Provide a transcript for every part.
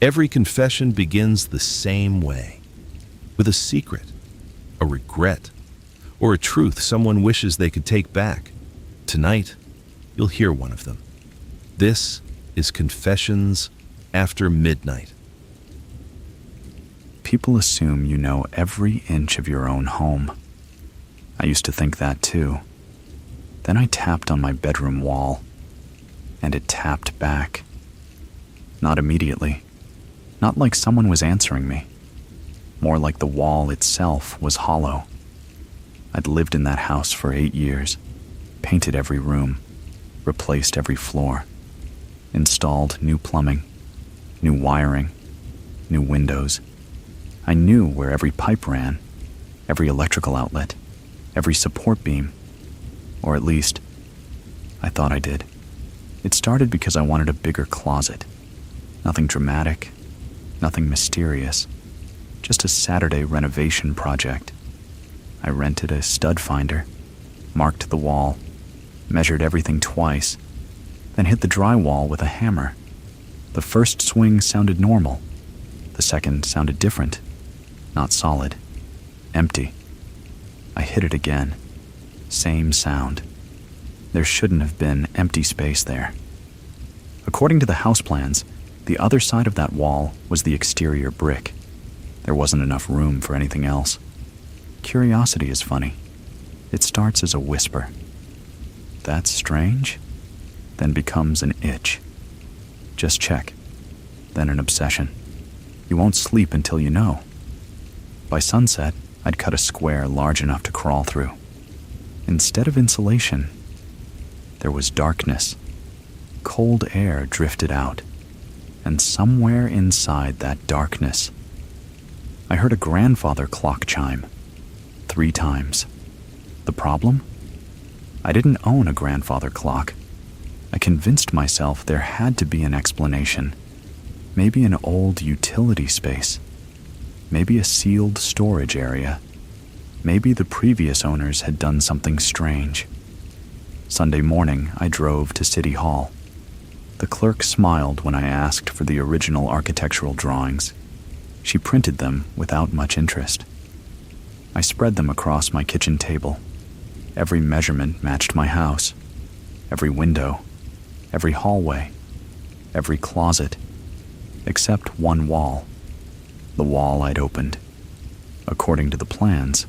Every confession begins the same way, with a secret, a regret, or a truth someone wishes they could take back. Tonight, you'll hear one of them. This is Confessions After Midnight. People assume you know every inch of your own home. I used to think that too. Then I tapped on my bedroom wall, and it tapped back. Not immediately. Not like someone was answering me. More like the wall itself was hollow. I'd lived in that house for 8 years, painted every room, replaced every floor, installed new plumbing, new wiring, new windows. I knew where every pipe ran, every electrical outlet, every support beam. Or at least, I thought I did. It started because I wanted a bigger closet. Nothing dramatic, nothing mysterious, just a Saturday renovation project. I rented a stud finder, marked the wall, measured everything twice, then hit the drywall with a hammer. The first swing sounded normal. The second sounded different. Not solid. Empty. I hit it again. Same sound. There shouldn't have been empty space there. According to the house plans, the other side of that wall was the exterior brick. There wasn't enough room for anything else. Curiosity is funny. It starts as a whisper. That's strange? Then becomes an itch. Just check. Then an obsession. You won't sleep until you know. By sunset, I'd cut a square large enough to crawl through. Instead of insulation, there was darkness. Cold air drifted out, and somewhere inside that darkness, I heard a grandfather clock chime 3 times. The problem? I didn't own a grandfather clock. I convinced myself there had to be an explanation. Maybe an old utility space. Maybe a sealed storage area. Maybe the previous owners had done something strange. Sunday morning, I drove to City Hall. The clerk smiled when I asked for the original architectural drawings. She printed them without much interest. I spread them across my kitchen table. Every measurement matched my house. Every window, every hallway, every closet, except one wall. The wall I'd opened. According to the plans,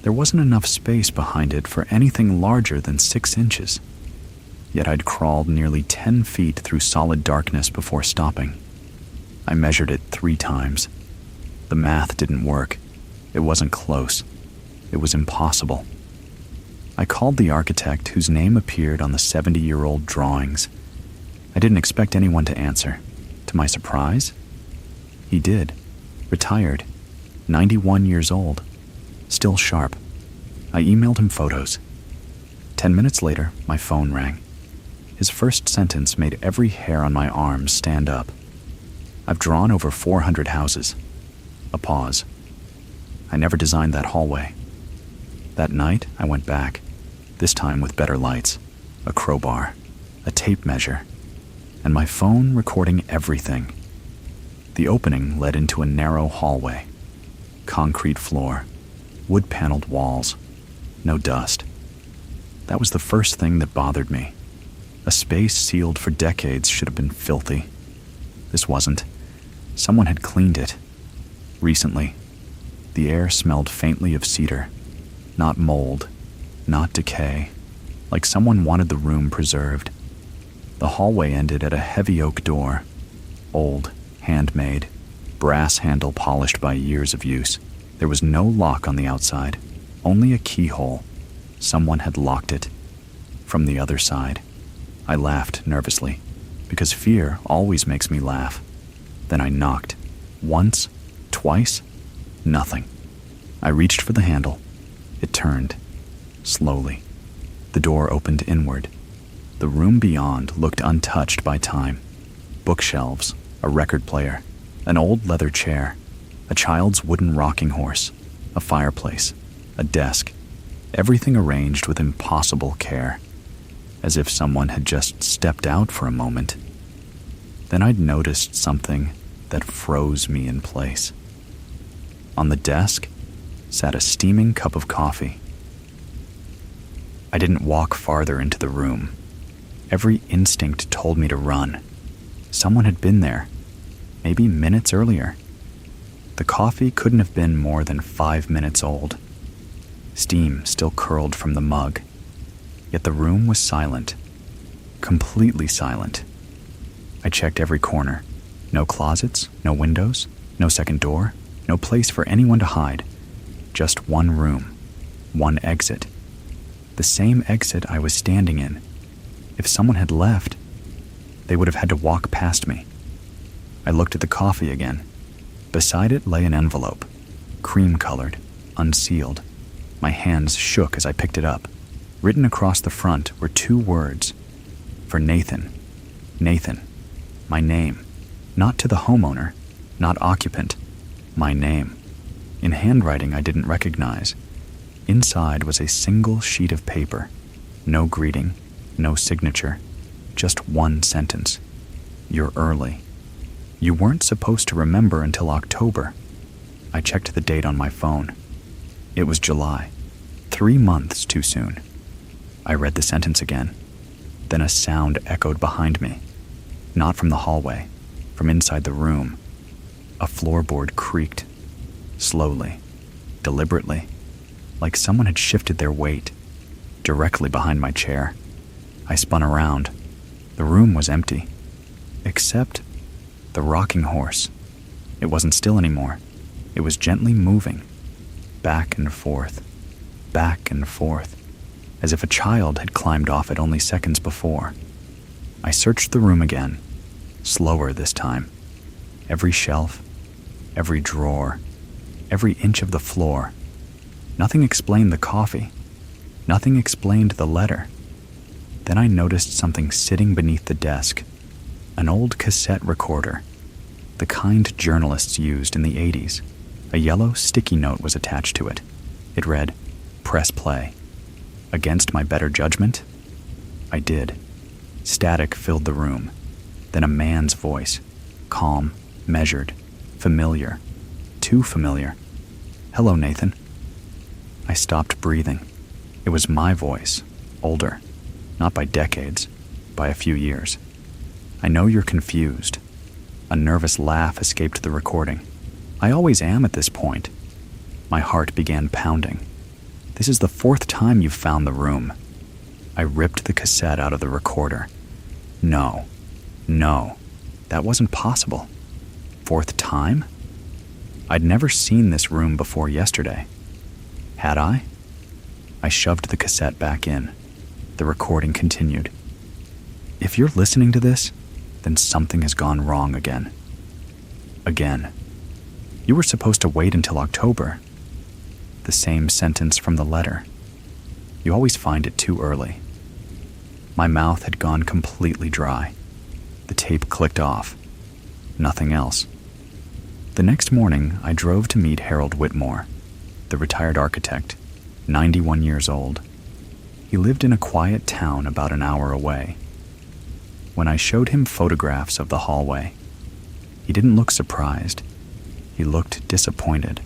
there wasn't enough space behind it for anything larger than 6 inches. Yet I'd crawled nearly 10 feet through solid darkness before stopping. I measured it 3 times. The math didn't work. It wasn't close. It was impossible. I called the architect whose name appeared on the 70-year-old drawings. I didn't expect anyone to answer. To my surprise, he did. Retired. 91 years old. Still sharp. I emailed him photos. 10 minutes later, my phone rang. His first sentence made every hair on my arms stand up. I've drawn over 400 houses. A pause. I never designed that hallway. That night, I went back, this time with better lights, a crowbar, a tape measure, and my phone recording everything. The opening led into a narrow hallway. Concrete floor, wood-paneled walls, no dust. That was the first thing that bothered me. A space sealed for decades should have been filthy. This wasn't. Someone had cleaned it. Recently. The air smelled faintly of cedar. Not mold, not decay. Like someone wanted the room preserved. The hallway ended at a heavy oak door. Old, handmade, brass handle polished by years of use. There was no lock on the outside, only a keyhole. Someone had locked it. From the other side. I laughed nervously, because fear always makes me laugh. Then I knocked. Once, twice, nothing. I reached for the handle. It turned. Slowly. The door opened inward. The room beyond looked untouched by time. Bookshelves, a record player, an old leather chair, a child's wooden rocking horse, a fireplace, a desk, everything arranged with impossible care, as if someone had just stepped out for a moment. Then I'd noticed something that froze me in place. On the desk sat a steaming cup of coffee. I didn't walk farther into the room. Every instinct told me to run. Someone had been there, maybe minutes earlier. The coffee couldn't have been more than 5 minutes old. Steam still curled from the mug, yet the room was silent, completely silent. I checked every corner. No closets, no windows, no second door, no place for anyone to hide. Just one room, one exit. The same exit I was standing in. If someone had left, they would have had to walk past me. I looked at the coffee again. Beside it lay an envelope, cream-colored, unsealed. My hands shook as I picked it up. Written across the front were 2 words. For Nathan. Nathan. My name. Not to the homeowner, not occupant. My name. In handwriting I didn't recognize. Inside was a single sheet of paper. No greeting, no signature. Just one sentence. You're early. You weren't supposed to remember until October. I checked the date on my phone. It was July. 3 months too soon. I read the sentence again. Then a sound echoed behind me. Not from the hallway, from inside the room. A floorboard creaked. Slowly, deliberately, like someone had shifted their weight. Directly behind my chair. I spun around. The room was empty. Except the rocking horse. It wasn't still anymore. It was gently moving. Back and forth. Back and forth. As if a child had climbed off it only seconds before. I searched the room again. Slower this time. Every shelf. Every drawer. Every inch of the floor. Nothing explained the coffee. Nothing explained the letter. Then I noticed something sitting beneath the desk. An old cassette recorder. The kind journalists used in the 80s. A yellow sticky note was attached to it. It read, "Press play." Against my better judgment, I did. Static filled the room. Then a man's voice. Calm, measured, familiar. Too familiar. "Hello, Nathan." I stopped breathing. It was my voice, older. Not by decades, by a few years. "I know you're confused." A nervous laugh escaped the recording. I always am at this point. My heart began pounding. "This is the 4th time you've found the room." I ripped the cassette out of the recorder. No, that wasn't possible. 4th time? I'd never seen this room before yesterday. Had I? I shoved the cassette back in. The recording continued. "If you're listening to this, then something has gone wrong again. Again. You were supposed to wait until October." The same sentence from the letter. "You always find it too early." My mouth had gone completely dry. The tape clicked off. Nothing else. The next morning, I drove to meet Harold Whitmore, the retired architect, 91 years old. He lived in a quiet town about an hour away. When I showed him photographs of the hallway, he didn't look surprised. He looked disappointed,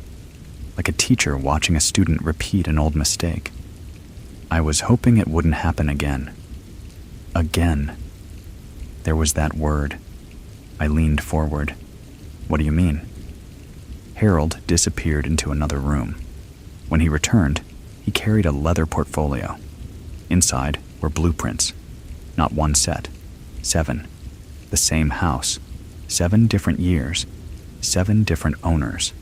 like a teacher watching a student repeat an old mistake. I was hoping it wouldn't happen again. Again. There was that word. I leaned forward. "What do you mean?" Harold disappeared into another room. When he returned, he carried a leather portfolio. Inside were blueprints. Not one set. 7. The same house. 7 different years. 7 different owners.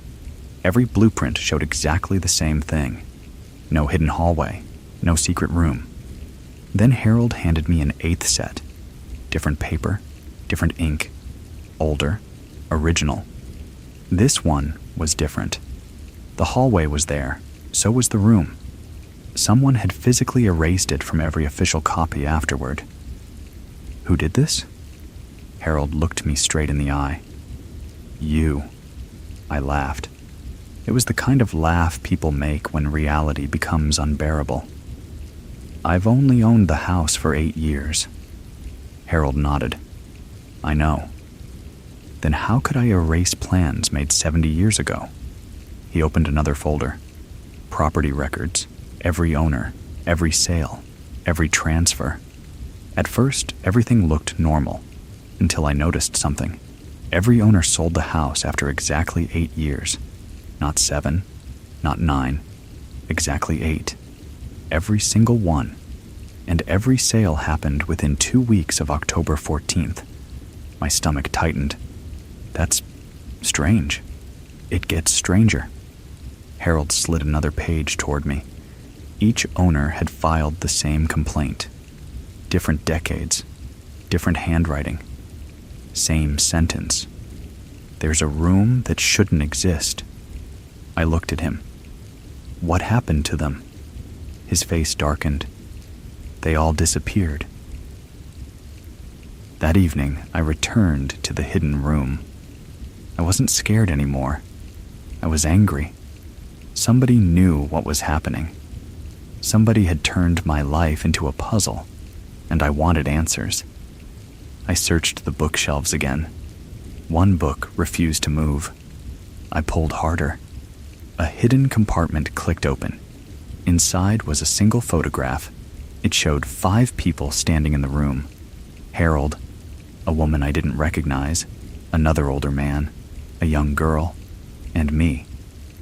Every blueprint showed exactly the same thing. No hidden hallway. No secret room. Then Harold handed me an 8th set. Different paper. Different ink. Older. Original. This one was different. The hallway was there. So was the room. Someone had physically erased it from every official copy afterward. Who did this? Harold looked me straight in the eye. You. I laughed. It was the kind of laugh people make when reality becomes unbearable. I've only owned the house for 8 years. Harold nodded. I know. then how could I erase plans made 70 years ago? He opened another folder. Property records, every owner, every sale, every transfer. At first, everything looked normal, until I noticed something. Every owner sold the house after exactly 8 years. Not 7, not 9, exactly 8. Every single one. And every sale happened within 2 weeks of October 14th. My stomach tightened. That's strange. It gets stranger. Harold slid another page toward me. Each owner had filed the same complaint. Different decades, different handwriting, same sentence. There's a room that shouldn't exist. I looked at him. What happened to them? His face darkened. They all disappeared. That evening, I returned to the hidden room. I wasn't scared anymore. I was angry. Somebody knew what was happening. Somebody had turned my life into a puzzle, and I wanted answers. I searched the bookshelves again. One book refused to move. I pulled harder. A hidden compartment clicked open. Inside was a single photograph. It showed 5 people standing in the room. Harold, a woman I didn't recognize, another older man, a young girl, and me.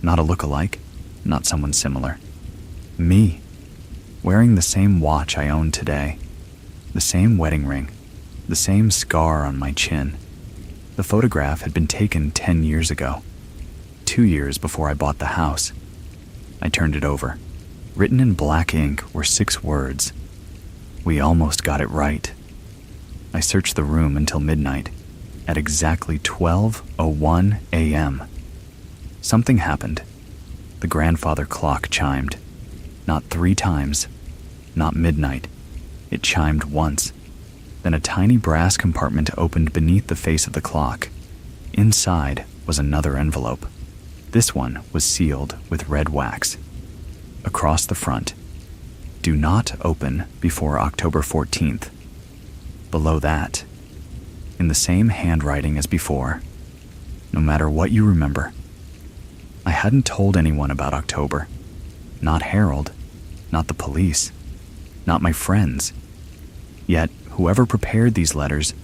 Not a look-alike, not someone similar. Me, wearing the same watch I own today, the same wedding ring, the same scar on my chin. The photograph had been taken 10 years ago, 2 years before I bought the house. I turned it over. Written in black ink were 6 words. We almost got it right. I searched the room until midnight. At exactly 12:01 a.m., something happened. The grandfather clock chimed. Not 3 times, not midnight. It chimed once. Then a tiny brass compartment opened beneath the face of the clock. Inside was another envelope. This one was sealed with red wax. Across the front, do not open before October 14th. Below that, in the same handwriting as before, no matter what you remember. I hadn't told anyone about October. Not Harold, not the police, not my friends. Yet, whoever prepared these letters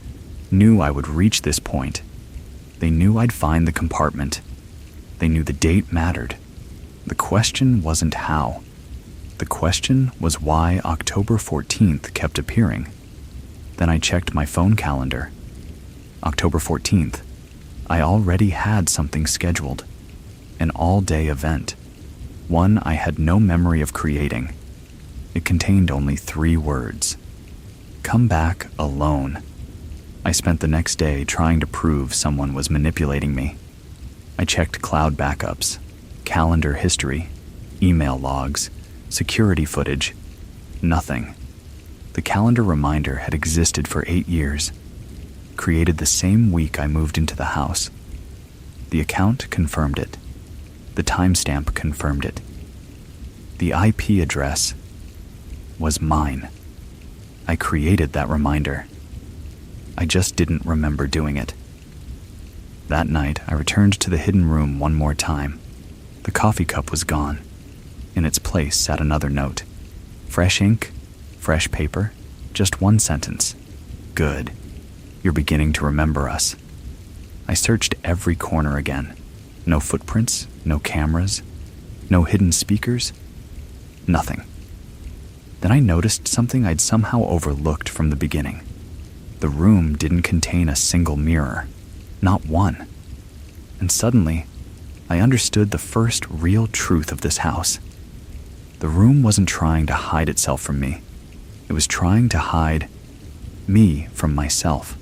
knew I would reach this point. They knew I'd find the compartment. They knew the date mattered. The question wasn't how. The question was why October 14th kept appearing. Then I checked my phone calendar. October 14th. I already had something scheduled. An all-day event. One I had no memory of creating. It contained only 3 words. Come back alone. I spent the next day trying to prove someone was manipulating me. I checked cloud backups, calendar history, email logs, security footage. Nothing. The calendar reminder had existed for 8 years. Created the same week I moved into the house. The account confirmed it. The timestamp confirmed it. The IP address was mine. I created that reminder. I just didn't remember doing it. That night, I returned to the hidden room one more time. The coffee cup was gone. In its place sat another note. Fresh ink, fresh paper, just 1 sentence. Good. You're beginning to remember us. I searched every corner again. No footprints, no cameras, no hidden speakers, nothing. Then I noticed something I'd somehow overlooked from the beginning. The room didn't contain a single mirror, not one. And suddenly, I understood the first real truth of this house. The room wasn't trying to hide itself from me. It was trying to hide me from myself.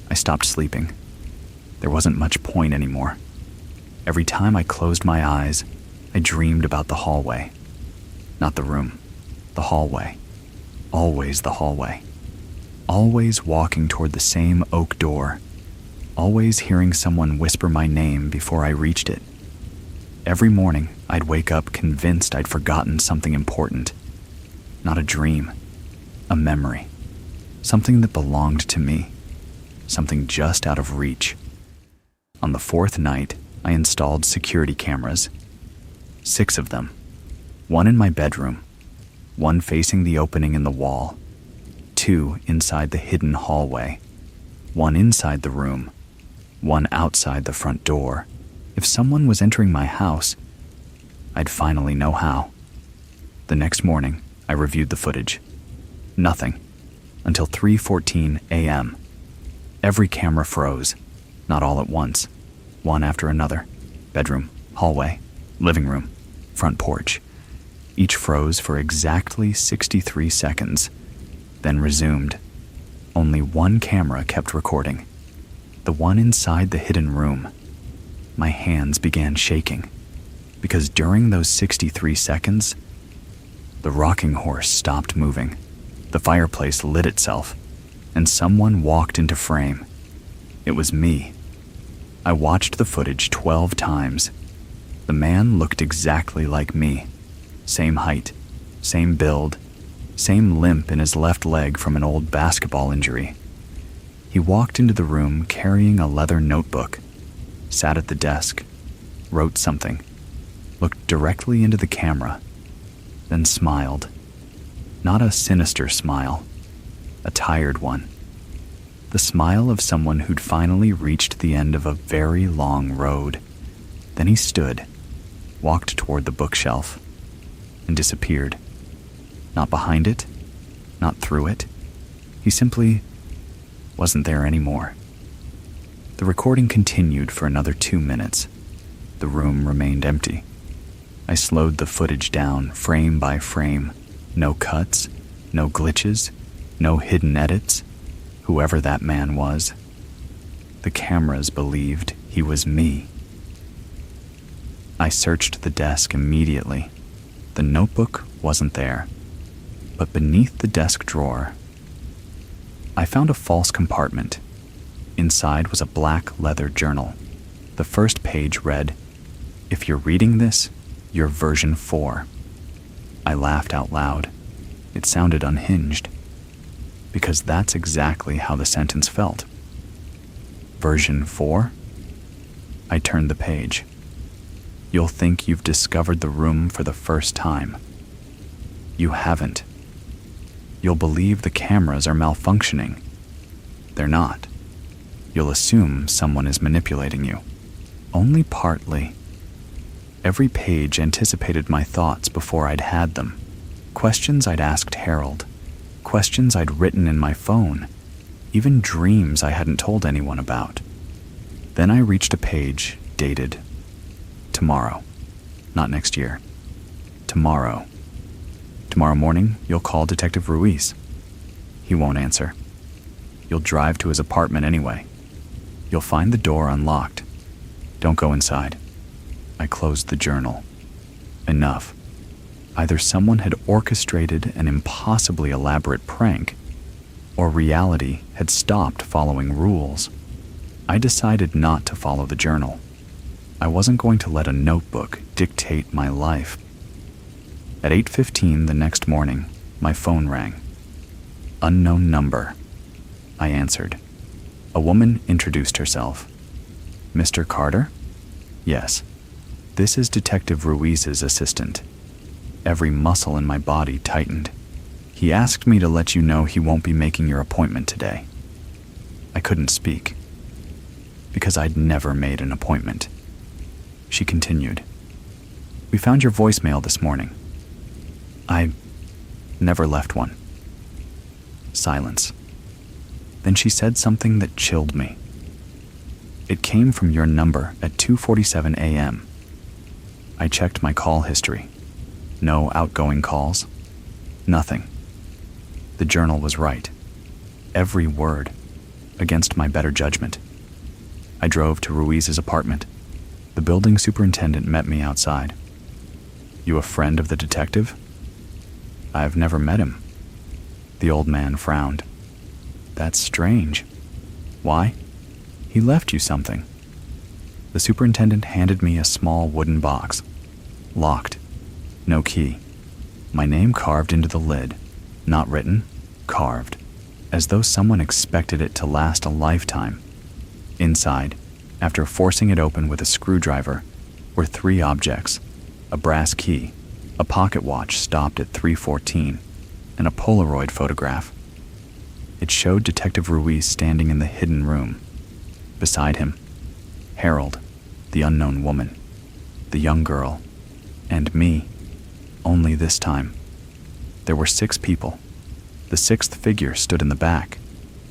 I stopped sleeping. There wasn't much point anymore. Every time I closed my eyes, I dreamed about the hallway. Not the room, the hallway. Always the hallway. Always walking toward the same oak door. Always hearing someone whisper my name before I reached it. Every morning, I'd wake up convinced I'd forgotten something important. Not a dream, a memory. Something that belonged to me. Something just out of reach. On the fourth night, I installed security cameras. 6 of them. 1 in my bedroom, 1 facing the opening in the wall, 2 inside the hidden hallway, 1 inside the room, 1 outside the front door. If someone was entering my house, I'd finally know how. The next morning, I reviewed the footage. Nothing. Until 3:14 a.m. Every camera froze, not all at once, one after another. Bedroom, hallway, living room, front porch. Each froze for exactly 63 seconds, then resumed. Only one camera kept recording, the one inside the hidden room. My hands began shaking, because during those 63 seconds, the rocking horse stopped moving, the fireplace lit itself, and someone walked into frame. It was me. I watched the footage 12 times. The man looked exactly like me. Same height, same build, same limp in his left leg from an old basketball injury. He walked into the room carrying a leather notebook, sat at the desk, wrote something, looked directly into the camera, then smiled. Not a sinister smile, a tired one. The smile of someone who'd finally reached the end of a very long road. Then he stood, walked toward the bookshelf, and disappeared. Not behind it, not through it. He simply wasn't there anymore. The recording continued for another 2 minutes. The room remained empty. I slowed the footage down frame by frame. No cuts, no glitches, no hidden edits. Whoever that man was, the cameras believed he was me. I searched the desk immediately. The notebook wasn't there, but beneath the desk drawer, I found a false compartment. Inside was a black leather journal. The first page read, "If you're reading this, you're version 4. I laughed out loud. It sounded unhinged, because that's exactly how the sentence felt. Version 4? I turned the page. You'll think you've discovered the room for the first time. You haven't. You'll believe the cameras are malfunctioning. They're not. You'll assume someone is manipulating you. Only partly. Every page anticipated my thoughts before I'd had them. Questions I'd asked Harold. Questions I'd written in my phone. Even dreams I hadn't told anyone about. Then I reached a page dated tomorrow. Not next year. Tomorrow. Tomorrow morning, you'll call Detective Ruiz. He won't answer. You'll drive to his apartment anyway. You'll find the door unlocked. Don't go inside. I closed the journal. Enough. Either someone had orchestrated an impossibly elaborate prank, or reality had stopped following rules. I decided not to follow the journal. I wasn't going to let a notebook dictate my life. At 8:15 the next morning, my phone rang. Unknown number. I answered. A woman introduced herself. Mr. Carter? Yes. This is Detective Ruiz's assistant. Every muscle in my body tightened. He asked me to let you know he won't be making your appointment today. I couldn't speak, because I'd never made an appointment. She continued. We found your voicemail this morning. I never left one. Silence. Then she said something that chilled me. It came from your number at 2:47 a.m. I checked my call history. No outgoing calls. Nothing. The journal was right. Every word, against my better judgment. I drove to Ruiz's apartment. The building superintendent met me outside. You a friend of the detective? I've never met him. The old man frowned. That's strange. Why? He left you something. The superintendent handed me a small wooden box. Locked. No key. My name carved into the lid. Not written, carved. As though someone expected it to last a lifetime. Inside, After forcing it open with a screwdriver were 3 objects: a brass key, a pocket watch stopped at 3:14, and a Polaroid photograph. It showed Detective Ruiz standing in the hidden room. Beside him, Harold, the unknown woman, the young girl, and me, only this time. There were 6 people. The 6th figure stood in the back,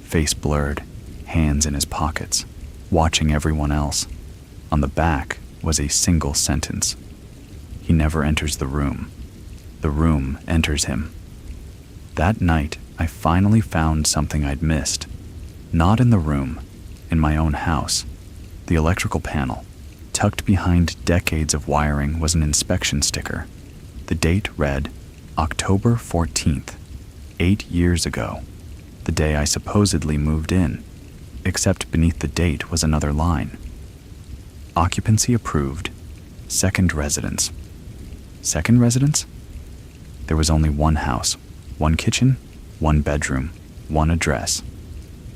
face blurred, hands in his pockets, watching everyone else. On the back was a single sentence: "He never enters the room. The room enters him." That night, I finally found something I'd missed. Not in the room, in my own house. The electrical panel, tucked behind decades of wiring, was an inspection sticker. The date read October 14th, 8 years ago, the day I supposedly moved in, except beneath the date was another line. Occupancy approved, second residence. Second residence? There was only one house, one kitchen, one bedroom, one address.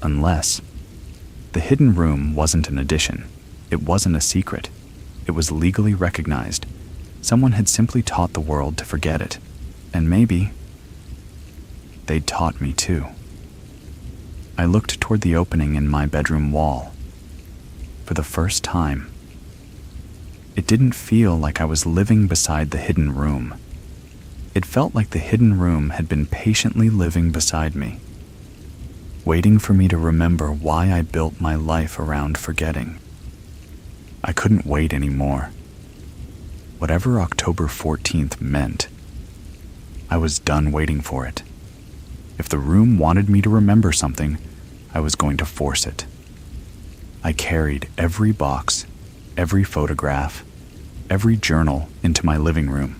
Unless the hidden room wasn't an addition. It wasn't a secret. It was legally recognized. Someone had simply taught the world to forget it. And maybe they'd taught me too. I looked toward the opening in my bedroom wall. For the first time, it didn't feel like I was living beside the hidden room. It felt like the hidden room had been patiently living beside me, waiting for me to remember why I built my life around forgetting. I couldn't wait anymore. Whatever October 14th meant, I was done waiting for it. If the room wanted me to remember something, I was going to force it. I carried every box, every photograph, every journal into my living room.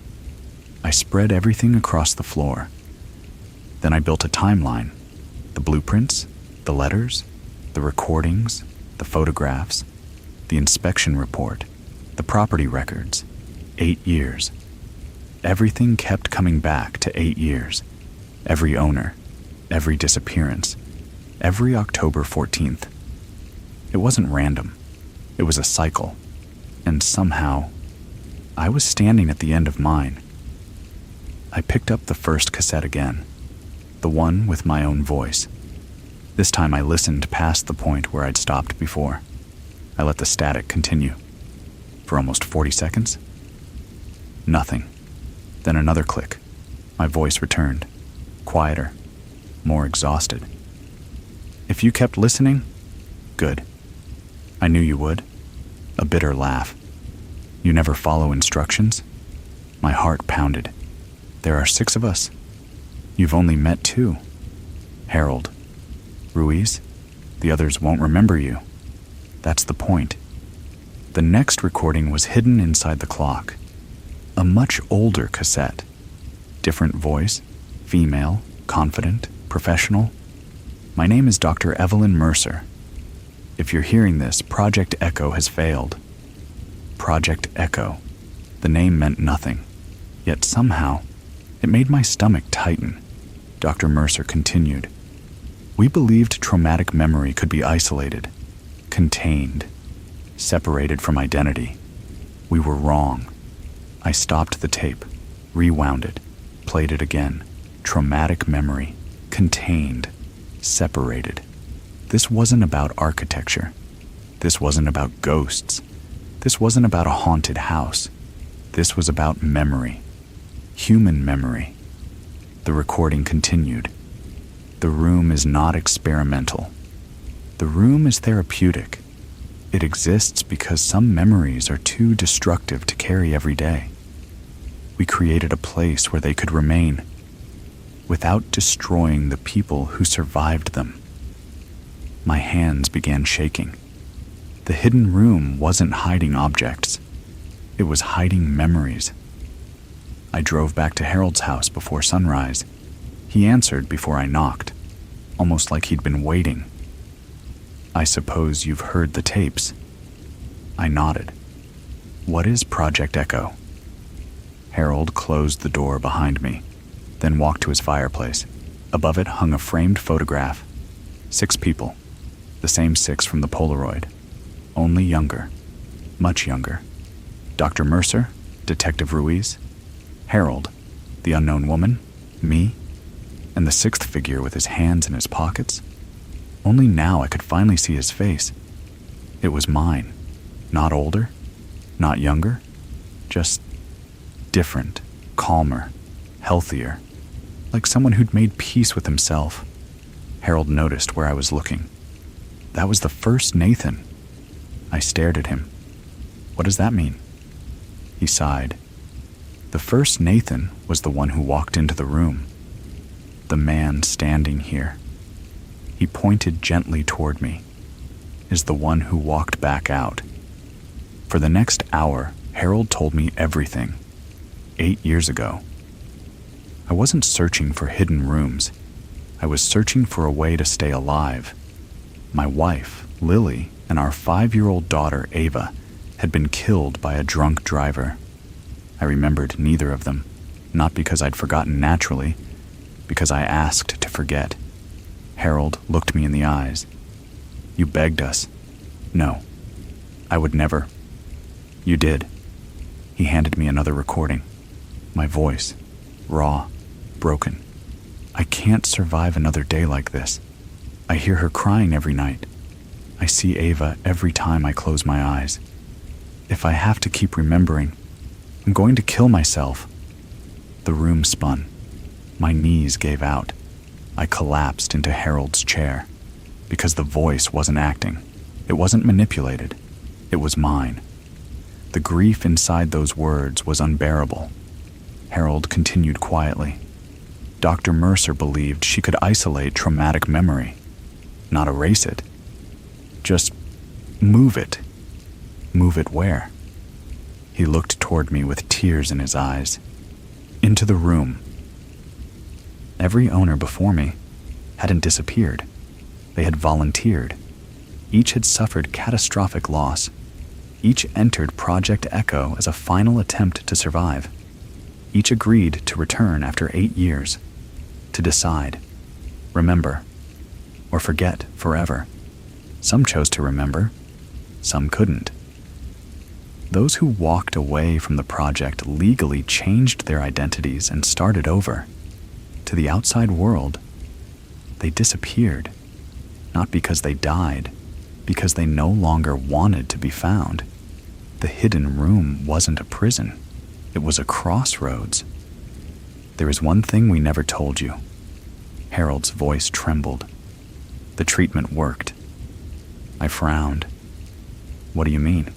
I spread everything across the floor. Then I built a timeline: the blueprints, the letters, the recordings, the photographs, the inspection report, the property records. 8 years. Everything kept coming back to 8 years. Every owner, every disappearance, every October 14th. It wasn't random. It was a cycle. And somehow, I was standing at the end of mine. I picked up the first cassette again, the one with my own voice. This time I listened past the point where I'd stopped before. I let the static continue. For almost 40 seconds. Nothing. Then another click. My voice returned. Quieter. More exhausted. "If you kept listening, good. I knew you would." A bitter laugh. "You never follow instructions?" My heart pounded. "There are 6 of us. You've only met 2. Harold. Ruiz. The others won't remember you. That's the point." The next recording was hidden inside the clock. A much older cassette. Different voice, female, confident, professional. "My name is Dr. Evelyn Mercer. If you're hearing this, Project Echo has failed." Project Echo. The name meant nothing. Yet somehow, it made my stomach tighten. Dr. Mercer continued. "We believed traumatic memory could be isolated, contained, separated from identity. We were wrong. I stopped the tape, rewound it, played it again. Traumatic memory, contained, separated. This wasn't about architecture. This wasn't about ghosts. This wasn't about a haunted house. This was about memory, human memory." The recording continued. "The room is not experimental. The room is therapeutic. It exists because some memories are too destructive to carry every day. We created a place where they could remain, without destroying the people who survived them." My hands began shaking. The hidden room wasn't hiding objects. It was hiding memories. I drove back to Harold's house before sunrise. He answered before I knocked, almost like he'd been waiting. "I suppose you've heard the tapes." I nodded. "What is Project Echo?" Harold closed the door behind me, then walked to his fireplace. Above it hung a framed photograph. 6 people, the same 6 from the Polaroid. only younger, much younger. Dr. Mercer, Detective Ruiz, Harold, the unknown woman, me, and the sixth figure with his hands in his pockets. Only now I could finally see his face. It was mine. Not older, not younger, just different, calmer, healthier, like someone who'd made peace with himself. Harold noticed where I was looking. That was the first Nathan. I stared at him. What does that mean? He sighed. The first Nathan was the one who walked into the room. The man standing here. He pointed gently toward me, is the one who walked back out. For the next hour, Harold told me everything. 8 years ago. I wasn't searching for hidden rooms. I was searching for a way to stay alive. My wife, Lily, and our 5-year-old daughter, Ava, had been killed by a drunk driver. I remembered neither of them, not because I'd forgotten naturally, because I asked to forget. Harold looked me in the eyes. You begged us. No, I would never. You did. He handed me another recording. My voice, raw, broken. I can't survive another day like this. I hear her crying every night. I see Ava every time I close my eyes. If I have to keep remembering, I'm going to kill myself. The room spun. My knees gave out. I collapsed into Harold's chair because the voice wasn't acting. It wasn't manipulated. It was mine. The grief inside those words was unbearable. Harold continued quietly. Dr. Mercer believed she could isolate traumatic memory, not erase it. Just move it. Move it where? He looked toward me with tears in his eyes. Into the room. Every owner before me hadn't disappeared. They had volunteered. Each had suffered catastrophic loss. Each entered Project Echo as a final attempt to survive. Each agreed to return after 8 years, to decide, remember, or forget forever. Some chose to remember, some couldn't. Those who walked away from the project legally changed their identities and started over. To the outside world, they disappeared, not because they died, because they no longer wanted to be found. The hidden room wasn't a prison. It was a crossroads. There is one thing we never told you. Harold's voice trembled. The treatment worked. I frowned. What do you mean?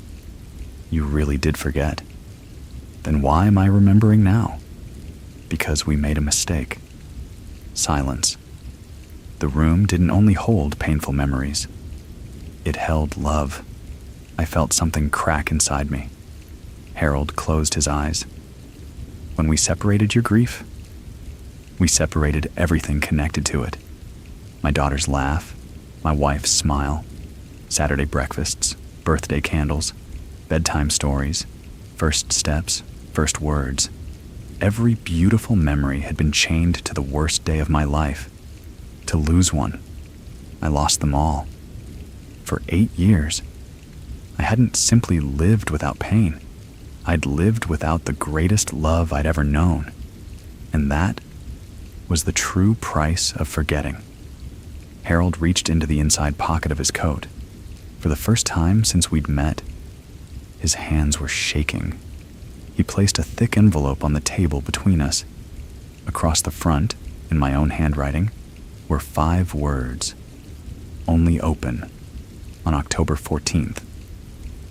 You really did forget. Then why am I remembering now? Because we made a mistake. Silence. The room didn't only hold painful memories. It held love. I felt something crack inside me. Harold closed his eyes. When we separated your grief, we separated everything connected to it. My daughter's laugh, my wife's smile, Saturday breakfasts, birthday candles, bedtime stories, first steps, first words. Every beautiful memory had been chained to the worst day of my life. To lose one, I lost them all. For 8 years, I hadn't simply lived without pain. I'd lived without the greatest love I'd ever known. And that was the true price of forgetting. Harold reached into the inside pocket of his coat. For the first time since we'd met, his hands were shaking. He placed a thick envelope on the table between us. Across the front, in my own handwriting, were 5 words. Only open. On October 14th.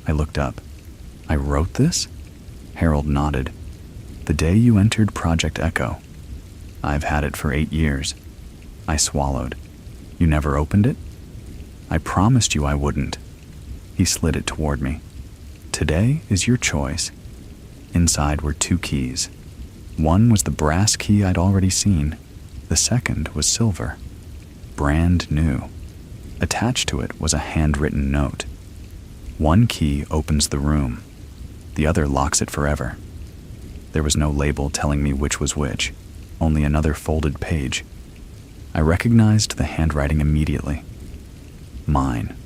I looked up. I wrote this? Harold nodded. The day you entered Project Echo. I've had it for 8 years. I swallowed. You never opened it? I promised you I wouldn't. He slid it toward me. Today is your choice. Inside were 2 keys. One was the brass key I'd already seen. The second was silver. Brand new. Attached to it was a handwritten note. One key opens the room. The other locks it forever. There was no label telling me which was which, only another folded page. I recognized the handwriting immediately. Mine.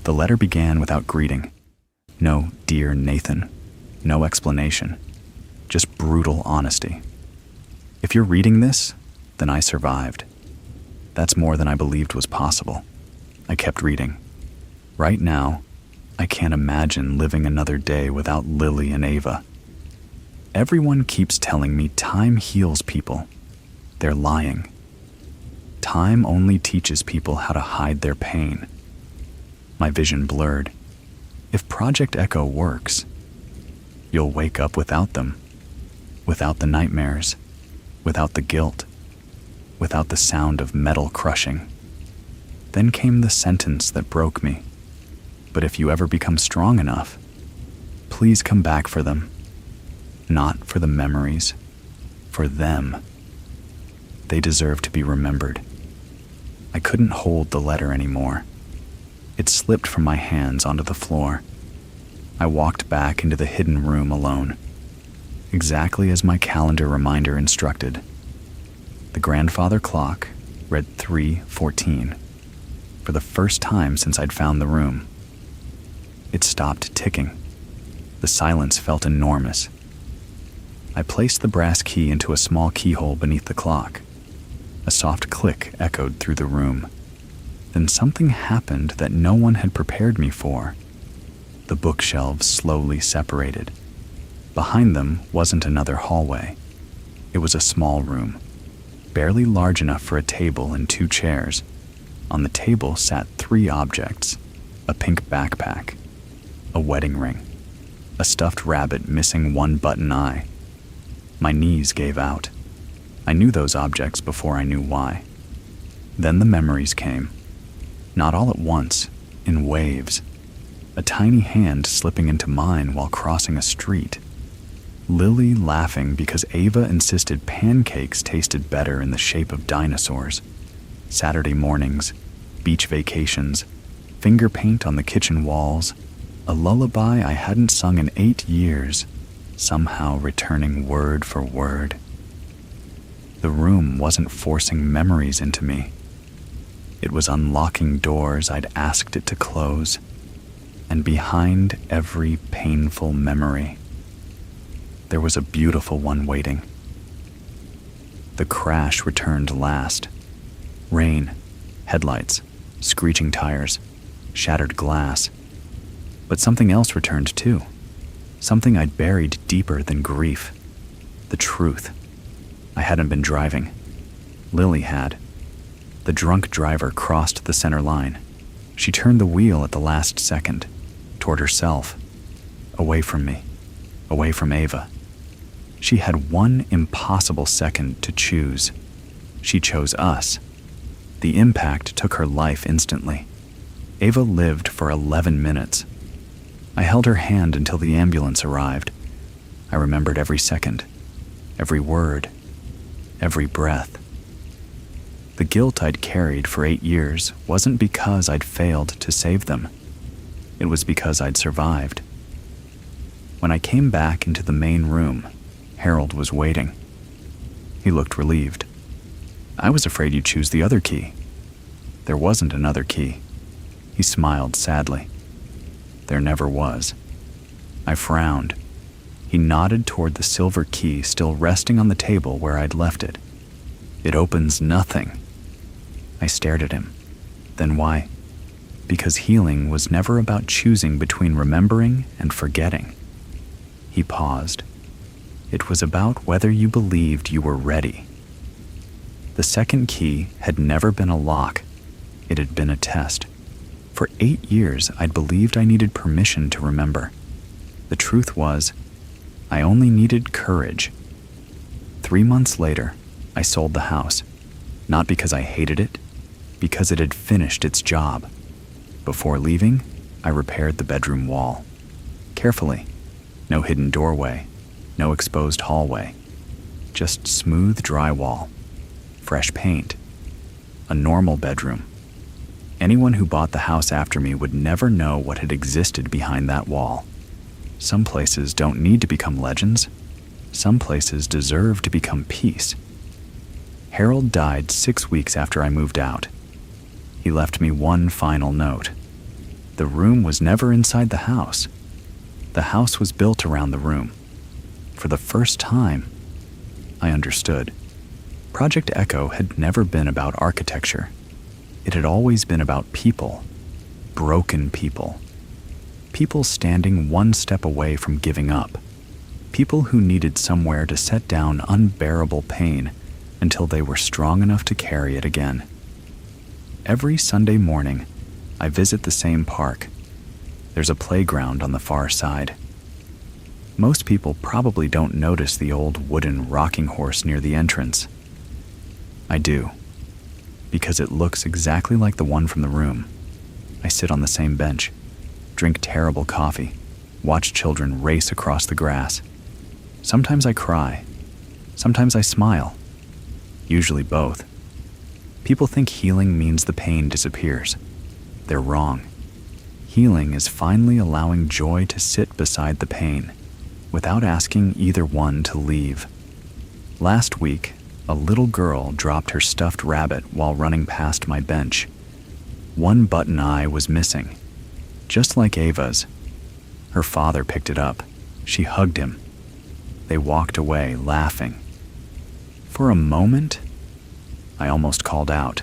The The letter began without greeting. No "Dear Nathan," no explanation, just brutal honesty. If you're reading this, then I survived. That's more than I believed was possible. I kept reading. Right now, I can't imagine living another day without Lily and Ava. Everyone keeps telling me time heals people. They're lying. Time only teaches people how to hide their pain. My vision blurred. If Project Echo works, you'll wake up without them, without the nightmares, without the guilt, without the sound of metal crushing. Then came the sentence that broke me. But if you ever become strong enough, please come back for them. Not for the memories, for them. They deserve to be remembered. I couldn't hold the letter anymore. It slipped from my hands onto the floor. I walked back into the hidden room alone, exactly as my calendar reminder instructed. The grandfather clock read 3:14, for the first time since I'd found the room. It stopped ticking. The silence felt enormous. I placed the brass key into a small keyhole beneath the clock. A soft click echoed through the room. Then something happened that no one had prepared me for. The bookshelves slowly separated. Behind them wasn't another hallway. It was a small room, barely large enough for a table and 2 chairs. On the table sat 3 objects: a pink backpack, a wedding ring, a stuffed rabbit missing 1 button eye. My knees gave out. I knew those objects before I knew why. Then the memories came. Not all at once, in waves. A tiny hand slipping into mine while crossing a street. Lily laughing because Ava insisted pancakes tasted better in the shape of dinosaurs. Saturday mornings, beach vacations, finger paint on the kitchen walls, a lullaby I hadn't sung in 8 years, somehow returning word for word. The room wasn't forcing memories into me. It was unlocking doors I'd asked it to close, and behind every painful memory, there was a beautiful one waiting. The crash returned last. Rain, headlights, screeching tires, shattered glass. But something else returned too. Something I'd buried deeper than grief. The truth. I hadn't been driving. Lily had. The drunk driver crossed the center line. She turned the wheel at the last second, toward herself, away from me, away from Ava. She had 1 impossible second to choose. She chose us. The impact took her life instantly. Ava lived for 11 minutes. I held her hand until the ambulance arrived. I remembered every second, every word, every breath. The guilt I'd carried for 8 years wasn't because I'd failed to save them. It was because I'd survived. When I came back into the main room, Harold was waiting. He looked relieved. I was afraid you'd choose the other key. There wasn't another key. He smiled sadly. There never was. I frowned. He nodded toward the silver key still resting on the table where I'd left it. It opens nothing. I stared at him. Then why? Because healing was never about choosing between remembering and forgetting. He paused. It was about whether you believed you were ready. The second key had never been a lock. It had been a test. For 8 years, I'd believed I needed permission to remember. The truth was, I only needed courage. 3 months later, I sold the house. Not because I hated it, because it had finished its job. Before leaving, I repaired the bedroom wall. Carefully. No hidden doorway, no exposed hallway. Just smooth drywall, fresh paint. A normal bedroom. Anyone who bought the house after me would never know what had existed behind that wall. Some places don't need to become legends. Some places deserve to become peace. Harold died 6 weeks after I moved out. He left me one final note. The room was never inside the house. The house was built around the room. For the first time, I understood. Project Echo had never been about architecture. It had always been about people. Broken people. People standing one step away from giving up. People who needed somewhere to set down unbearable pain until they were strong enough to carry it again. Every Sunday morning, I visit the same park. There's a playground on the far side. Most people probably don't notice the old wooden rocking horse near the entrance. I do, because it looks exactly like the one from the room. I sit on the same bench, drink terrible coffee, watch children race across the grass. Sometimes I cry. Sometimes I smile. Usually both. People think healing means the pain disappears. They're wrong. Healing is finally allowing joy to sit beside the pain, without asking either one to leave. Last week, a little girl dropped her stuffed rabbit while running past my bench. One button eye was missing, just like Ava's. Her father picked it up. She hugged him. They walked away, laughing. For a moment, I almost called out.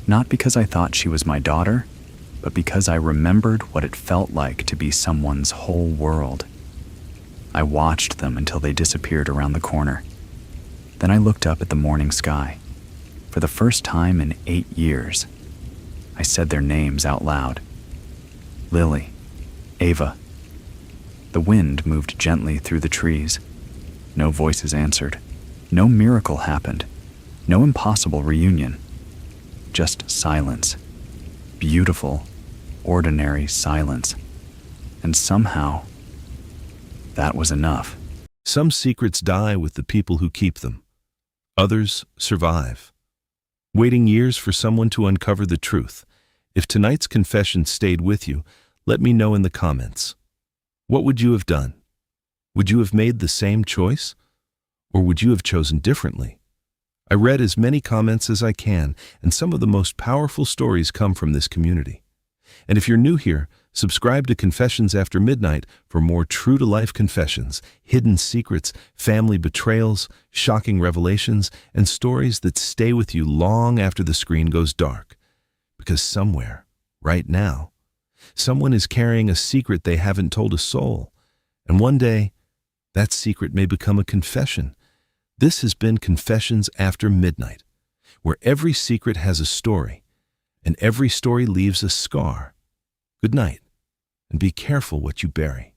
Not because I thought she was my daughter, but because I remembered what it felt like to be someone's whole world. I watched them until they disappeared around the corner. Then I looked up at the morning sky. For the first time in 8 years, I said their names out loud. Lily, Ava. The wind moved gently through the trees. No voices answered. No miracle happened. No impossible reunion. Just silence. Beautiful, ordinary silence. And somehow, that was enough. Some secrets die with the people who keep them. Others survive, waiting years for someone to uncover the truth. If tonight's confession stayed with you, let me know in the comments. What would you have done? Would you have made the same choice? Or would you have chosen differently? I read as many comments as I can, and some of the most powerful stories come from this community. And if you're new here, subscribe to Confessions After Midnight for more true-to-life confessions, hidden secrets, family betrayals, shocking revelations, and stories that stay with you long after the screen goes dark. Because somewhere, right now, someone is carrying a secret they haven't told a soul. And one day, that secret may become a confession. This has been Confessions After Midnight, where every secret has a story, and every story leaves a scar. Good night, and be careful what you bury.